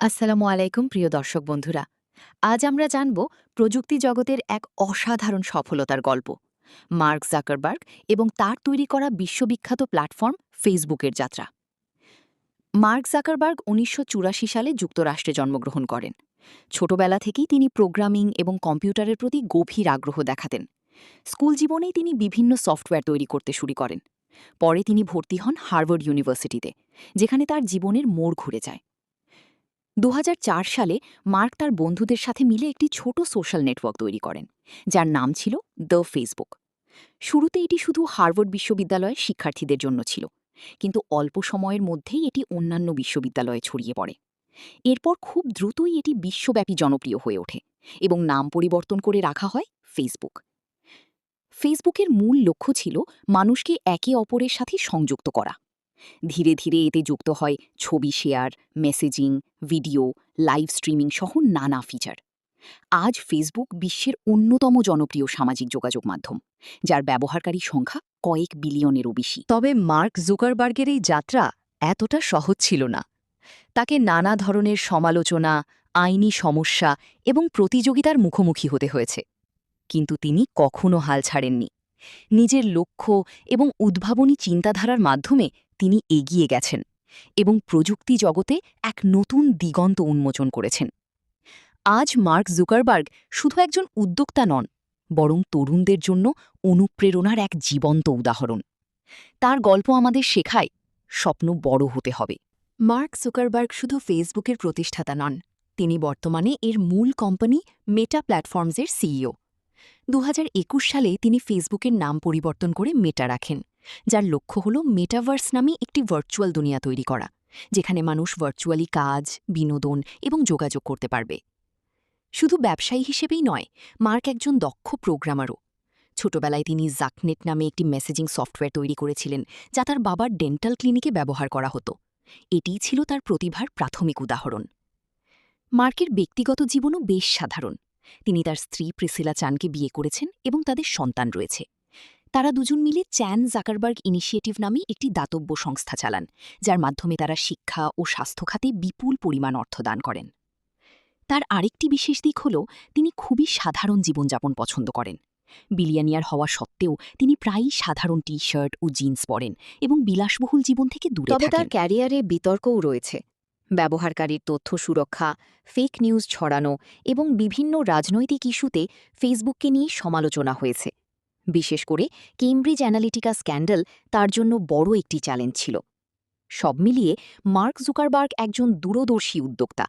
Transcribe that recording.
আসসালামু আলাইকুম প্রিয় দর্শক বন্ধুরা। আজ আমরা জানব প্রযুক্তি জগতের এক অসাধারণ সফলতার গল্প, মার্ক জাকারবার্গ এবং তার তৈরি করা বিশ্ববিখ্যাত প্ল্যাটফর্ম ফেসবুকের যাত্রা। মার্ক জাকারবার্গ ১৯৮৪ সালে যুক্তরাষ্ট্রে জন্মগ্রহণ করেন। ছোটবেলা থেকেই তিনি প্রোগ্রামিং এবং কম্পিউটারের প্রতি গভীর আগ্রহ দেখাতেন। স্কুল জীবনেই তিনি বিভিন্ন সফটওয়্যার তৈরি করতে শুরু করেন। পরে তিনি ভর্তি হন হার্ভার্ড ইউনিভার্সিটিতে, যেখানে তার জীবনের মোড় ঘুরে যায়। ২০০৪ সালে মার্ক তার বন্ধুদের সাথে মিলে একটি ছোট সোশ্যাল নেটওয়ার্ক তৈরি করেন, যার নাম ছিল দ্য ফেসবুক। শুরুতে এটি শুধু হার্ভার্ড বিশ্ববিদ্যালয়ের শিক্ষার্থীদের জন্য ছিল, কিন্তু অল্প সময়ের মধ্যেই এটি অন্যান্য বিশ্ববিদ্যালয়ে ছড়িয়ে পড়ে। এরপর খুব দ্রুতই এটি বিশ্বব্যাপী জনপ্রিয় হয়ে ওঠে এবং নাম পরিবর্তন করে রাখা হয় ফেসবুক। ফেসবুকের মূল লক্ষ্য ছিল মানুষকে একে অপরের সাথে সংযুক্ত করা। ধীরে ধীরে এতে যুক্ত হয় ছবি share, messaging, video, live streaming সহ নানা ফিচার। আজ ফেসবুক বিশ্বের অন্যতম জনপ্রিয় সামাজিক যোগাযোগ মাধ্যম, যার ব্যবহারকারী সংখ্যা কয়েক বিলিয়নেরও বেশি। তবে মার্ক জুকারবার্গের এই যাত্রা এতটা সহজ ছিল না। তাকে নানা ধরনের সমালোচনা, আইনি সমস্যা এবং প্রতিযোগিতার মুখোমুখি হতে হয়েছে। কিন্তু তিনি কখনো হাল ছাড়েননি। নিজের লক্ষ্য এবং উদ্ভাবনী চিন্তাধারার মাধ্যমে তিনি এগিয়ে গেছেন এবং প্রযুক্তি জগতে এক নতুন দিগন্ত উন্মোচন করেছেন। আজ মার্ক জুকারবার্গ শুধু একজন উদ্যোক্তা নন, বরং তরুণদের জন্য অনুপ্রেরণার এক জীবন্ত উদাহরণ। তার গল্প আমাদের শেখায় স্বপ্ন বড় হতে হবে। মার্ক জুকারবার্গ শুধু ফেসবুকের প্রতিষ্ঠাতা নন, তিনি বর্তমানে এর মূল কোম্পানি মেটা প্ল্যাটফর্মসের সিইও। ২০২১ সালে তিনি ফেসবুকের নাম পরিবর্তন করে মেটা রাখেন, যার লক্ষ্য হল মেটাভার্স নামে একটি ভার্চুয়াল দুনিয়া তৈরি করা, যেখানে মানুষ ভার্চুয়ালি কাজ, বিনোদন এবং যোগাযোগ করতে পারবে। শুধু ব্যবসায়ী হিসেবেই নয়, মার্ক একজন দক্ষ প্রোগ্রামারও। ছোটবেলায় তিনি জাকনেট নামে একটি মেসেজিং সফটওয়্যার তৈরি করেছিলেন, যা তার বাবার ডেন্টাল ক্লিনিকে ব্যবহার করা হতো। এটিই ছিল তার প্রতিভার প্রাথমিক উদাহরণ। মার্কের ব্যক্তিগত জীবনও বেশ সাধারণ। তিনি তার স্ত্রী প্রিসিলা চানকে বিয়ে করেছেন এবং তাদের সন্তান রয়েছে। তারা দুজন মিলে চ্যান জাকারবার্গ ইনিশিয়েটিভ নামে একটি দাতব্য সংস্থা চালান, যার মাধ্যমে তারা শিক্ষা ও স্বাস্থ্য খাতে বিপুল পরিমাণ অর্থ দান করেন। তার আরেকটি বিশেষ দিক হল তিনি খুবই সাধারণ জীবনযাপন পছন্দ করেন। বিলিয়নিয়ার হওয়া সত্ত্বেও তিনি প্রায়ই সাধারণ টি শার্ট ও জিন্স পরেন এবং বিলাসবহুল জীবন থেকে দূরে থাকেন। তবে তার ক্যারিয়ারে বিতর্কও রয়েছে। ব্যবহারকারীর তথ্য সুরক্ষা, ফেক নিউজ ছড়ানো এবং বিভিন্ন রাজনৈতিক ইস্যুতে ফেসবুককে নিয়ে সমালোচনা হয়েছে। বিশেষ করে কেমব্রিজ অ্যানালিটিকা স্ক্যান্ডাল তার জন্য বড় একটি চ্যালেঞ্জ ছিল। সব মিলিয়ে মার্ক জুকারবার্গ একজন দূরদর্শী উদ্যোক্তা,